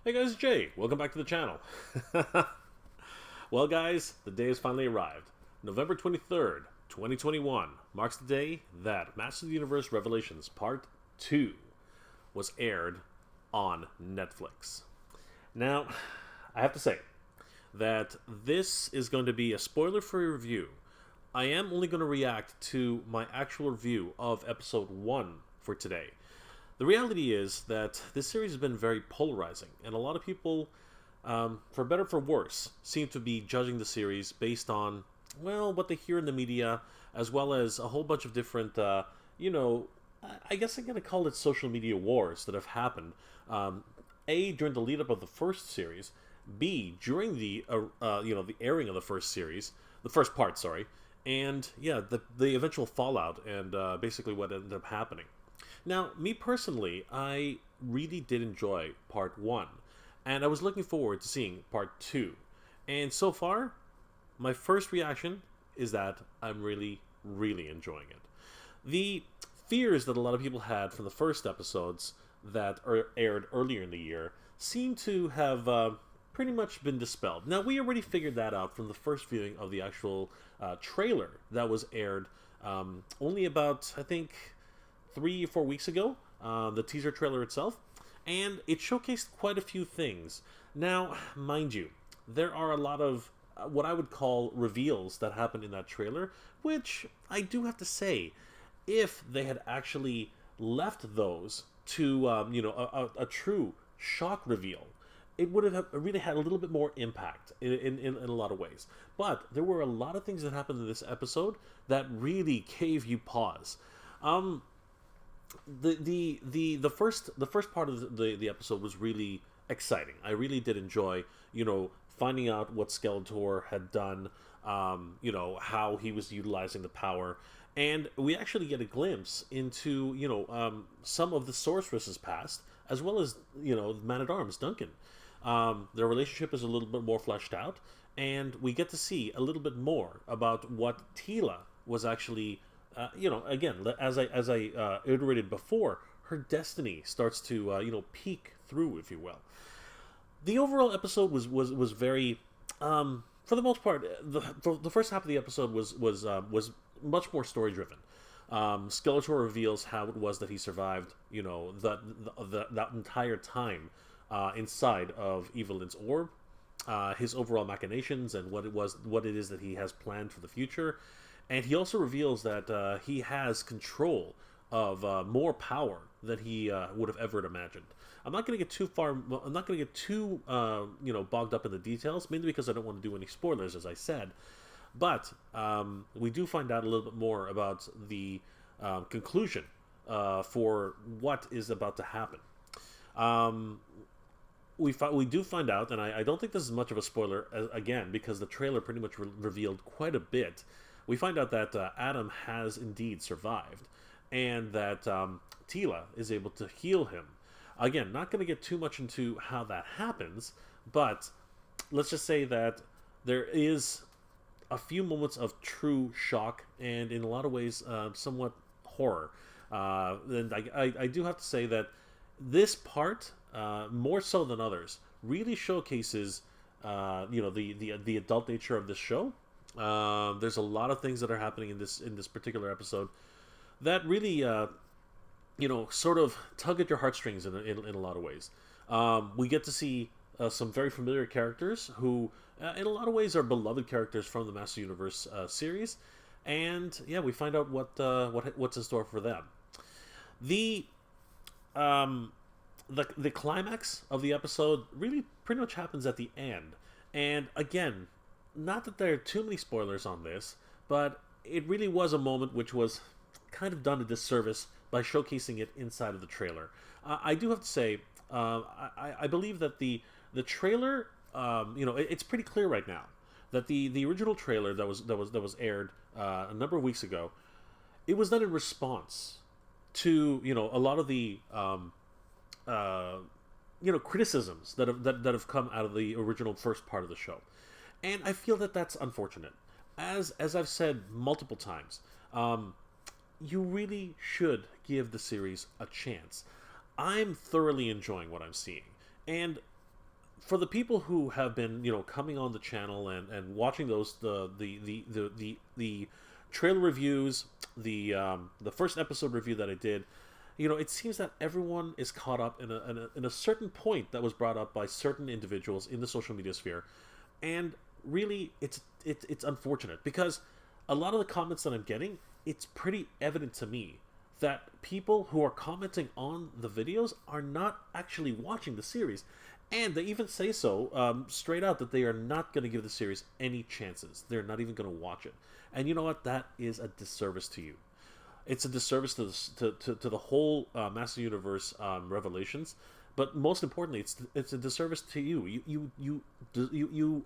Hey guys, Jay. Welcome back to the channel. Well guys, the day has finally arrived. November 23rd, 2021 marks the day that Masters of the Universe Revelations Part 2 was aired on Netflix. Now, I have to say that this is going to be a spoiler-free review. I am only going to react to my actual review of Episode 1 for today. The reality is that this series has been very polarizing, and a lot of people, for better or for worse, seem to be judging the series based on, well, what they hear in the media, as well as a whole bunch of different, I guess I'm going to call it social media wars that have happened. A, during the lead-up of the first series, B, during the, the airing of the first series, the first part, sorry, and, yeah, the eventual fallout and basically what ended up happening. Now, me personally, I really did enjoy Part 1, and I was looking forward to seeing Part 2. And so far, my first reaction is that I'm really, really enjoying it. The fears that a lot of people had from the first episodes that aired earlier in the year seem to have pretty much been dispelled. Now, we already figured that out from the first viewing of the actual trailer that was aired only about, I think, 3 or 4 weeks ago, the teaser trailer itself, and it showcased quite a few things. Now, mind you, there are a lot of what I would call reveals that happened in that trailer, which I do have to say, if they had actually left those to, a true shock reveal, it would have really had a little bit more impact in a lot of ways. But there were a lot of things that happened in this episode that really gave you pause. The first part of the episode was really exciting. I really did enjoy, finding out what Skeletor had done, how he was utilizing the power, and we actually get a glimpse into, some of the Sorceress's past, as well as, Man-at-Arms, Duncan. Their relationship is a little bit more fleshed out, and we get to see a little bit more about what Teela was actually again, as I iterated before, her destiny starts to peek through, if you will. The overall episode was very, for the most part, the first half of the episode was much more story driven. Skeletor reveals how it was that he survived, that entire time inside of Evil-lyn's orb, his overall machinations, and what it is that he has planned for the future. And he also reveals that he has control of more power than he would have ever imagined. I'm not going to get too far. I'm not going to get too bogged up in the details, mainly because I don't want to do any spoilers, as I said. But we do find out a little bit more about the conclusion for what is about to happen. We do find out, and I don't think this is much of a spoiler again, because the trailer pretty much revealed quite a bit. We find out that Adam has indeed survived, and that Teela is able to heal him. Again, not going to get too much into how that happens, but let's just say that there is a few moments of true shock, and in a lot of ways, somewhat horror. And I do have to say that this part, more so than others, really showcases the adult nature of this show. There's a lot of things that are happening in this particular episode that really sort of tug at your heartstrings in a lot of ways. We get to see some very familiar characters who in a lot of ways are beloved characters from the Master Universe series, and yeah, we find out what's in store for them. The climax of the episode really pretty much happens at the end, and again, not that there are too many spoilers on this, but it really was a moment which was kind of done a disservice by showcasing it inside of the trailer. I do have to say, I believe that the trailer, it's pretty clear right now that the original trailer that was aired a number of weeks ago, it was done in response to a lot of the criticisms that have come out of the original first part of the show. And I feel that that's unfortunate. As I've said multiple times, you really should give the series a chance. I'm thoroughly enjoying what I'm seeing. And for the people who have been, coming on the channel and watching those the trailer reviews, the first episode review that I did, it seems that everyone is caught up in a certain point that was brought up by certain individuals in the social media sphere, and really it's unfortunate because a lot of the comments that I'm getting, it's pretty evident to me that people who are commenting on the videos are not actually watching the series. And they even say so straight out that they are not going to give the series any chances. They're not even going to watch it. And you know what? That is a disservice to you. It's a disservice to the whole Master Universe Revelations. But most importantly, it's a disservice to you. You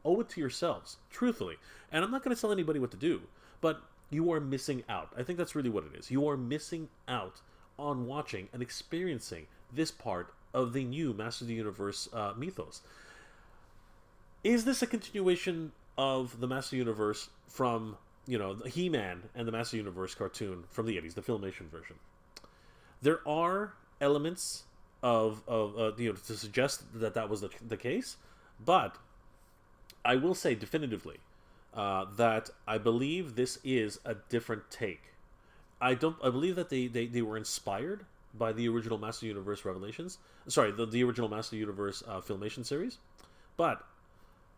owe it to yourselves, truthfully. And I'm not going to tell anybody what to do, but you are missing out. I think that's really what it is. You are missing out on watching and experiencing this part of the new Master of the Universe mythos. Is this a continuation of the Master Universe from, the He-Man and the Master Universe cartoon from the 80s, the Filmation version? There are elements of to suggest that was the case, but I will say definitively that I believe this is a different take. I believe that they were inspired by the original Master Universe Revelations. Sorry, the original Master Universe Filmation series. But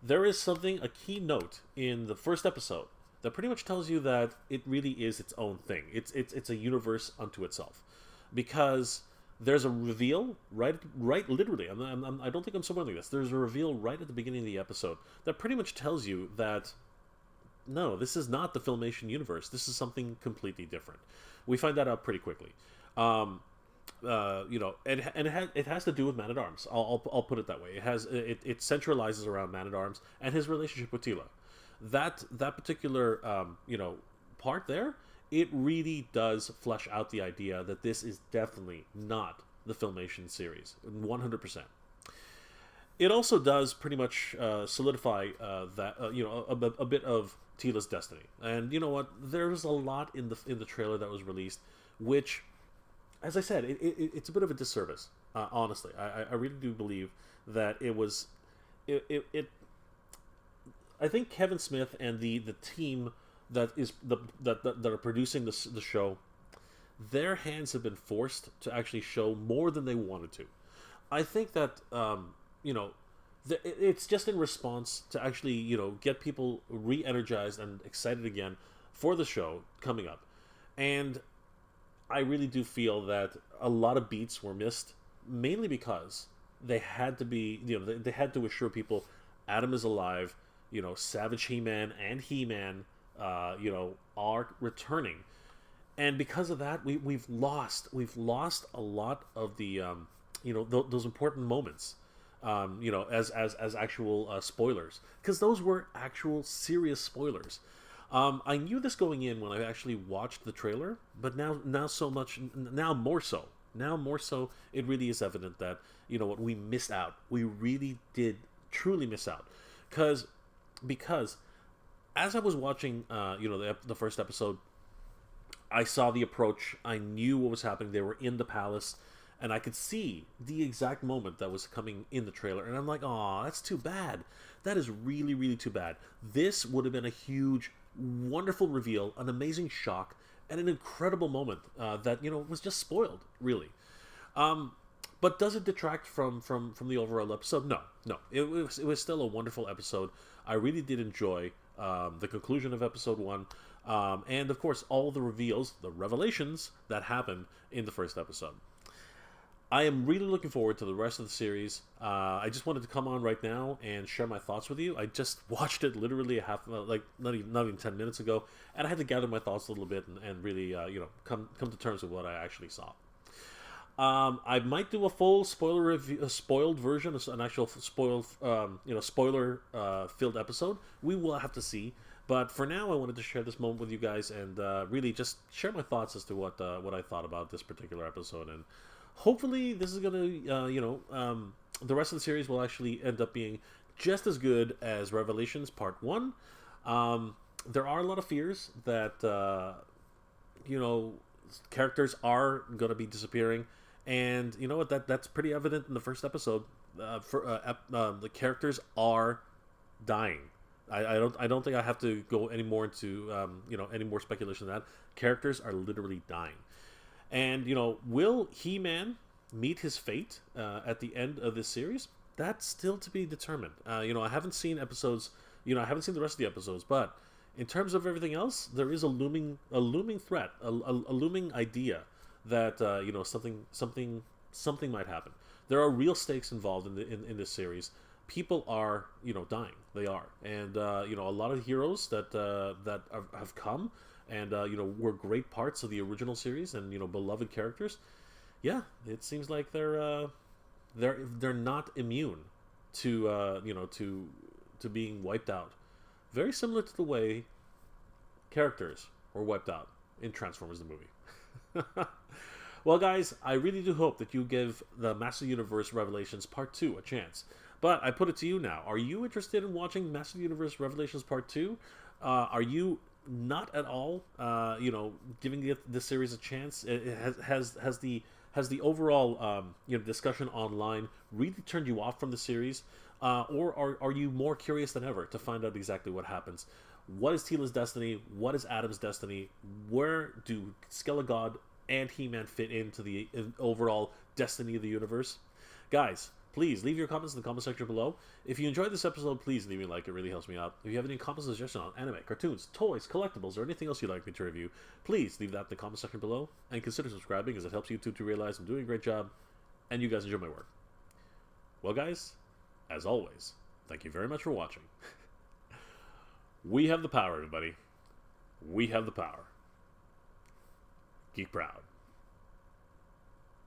there is a key note in the first episode that pretty much tells you that it really is its own thing. It's a universe unto itself. Because there's a reveal right literally. I don't think I'm spoiling this. There's a reveal right at the beginning of the episode that pretty much tells you that no, this is not the Filmation universe. This is something completely different. We find that out pretty quickly. It has to do with Man-at-Arms. I'll put it that way. It centralizes around Man-at-Arms and his relationship with Teela. That particular part there, it really does flesh out the idea that this is definitely not the Filmation series, 100%. It also does pretty much solidify that a bit of Teela's destiny. And you know what? There's a lot in the trailer that was released, which, as I said, it's a bit of a disservice. Honestly, I really do believe that it was. I think Kevin Smith and the team that are producing the show, their hands have been forced to actually show more than they wanted to. I think that it's just in response to actually get people re-energized and excited again for the show coming up, and I really do feel that a lot of beats were missed, mainly because they had to be, they had to assure people Adam is alive, Savage He-Man and He-Man, are returning, and because of that, we've lost a lot of the, those important moments, as actual spoilers, because those were actual serious spoilers. I knew this going in when I actually watched the trailer, but now more so, it really is evident that, what, we missed out. We really did truly miss out. Because as I was watching, the first episode, I saw the approach. I knew what was happening. They were in the palace, and I could see the exact moment that was coming in the trailer. And I'm like, oh, that's too bad. That is really, really too bad. This would have been a huge, wonderful reveal, an amazing shock, and an incredible moment that, was just spoiled, really. But does it detract from the overall episode? No. It was still a wonderful episode. I really did enjoy the conclusion of episode 1. And, of course, all the reveals, the revelations that happened in the first episode. I am really looking forward to the rest of the series. I just wanted to come on right now and share my thoughts with you. I just watched it literally not even 10 minutes ago, and I had to gather my thoughts a little bit and really come to terms with what I actually saw. I might do a full spoiler review, a spoiled version, an actual spoiler filled episode. We will have to see. But for now, I wanted to share this moment with you guys and really just share my thoughts as to what I thought about this particular episode. And hopefully, this is gonna the rest of the series will actually end up being just as good as Revelations Part 1. There are a lot of fears that characters are gonna be disappearing. And you know what? That's pretty evident in the first episode. the characters are dying. I don't think I have to go any more into any more speculation than that. Characters are literally dying, and will He-Man meet his fate at the end of this series? That's still to be determined. I haven't seen episodes. I haven't seen the rest of the episodes, but in terms of everything else, there is a looming threat, a looming idea that something might happen. There are real stakes involved in this series. People are dying. They are, and a lot of heroes that have come and were great parts of the original series and beloved characters. Yeah, it seems like they're not immune to to being wiped out. Very similar to the way characters were wiped out in Transformers the movie. Well, guys, I really do hope that you give the Master of the Universe Revelations Part 2 a chance. But I put it to you now. Are you interested in watching Master of the Universe Revelations Part 2? Are you not at all, giving this series a chance? Has the overall discussion online really turned you off from the series? Or are you more curious than ever to find out exactly what happens? What is Teela's destiny? What is Adam's destiny? Where do Skeletor and He-Man fit into the overall destiny of the universe? Guys, please leave your comments in the comment section below. If you enjoyed this episode, please leave me a like. It really helps me out. If you have any comments or suggestions on anime, cartoons, toys, collectibles, or anything else you'd like me to review, please leave that in the comment section below. And consider subscribing, as it helps YouTube to realize I'm doing a great job and you guys enjoy my work. Well, guys, as always, thank you very much for watching. We have the power, everybody. We have the power. Geek proud.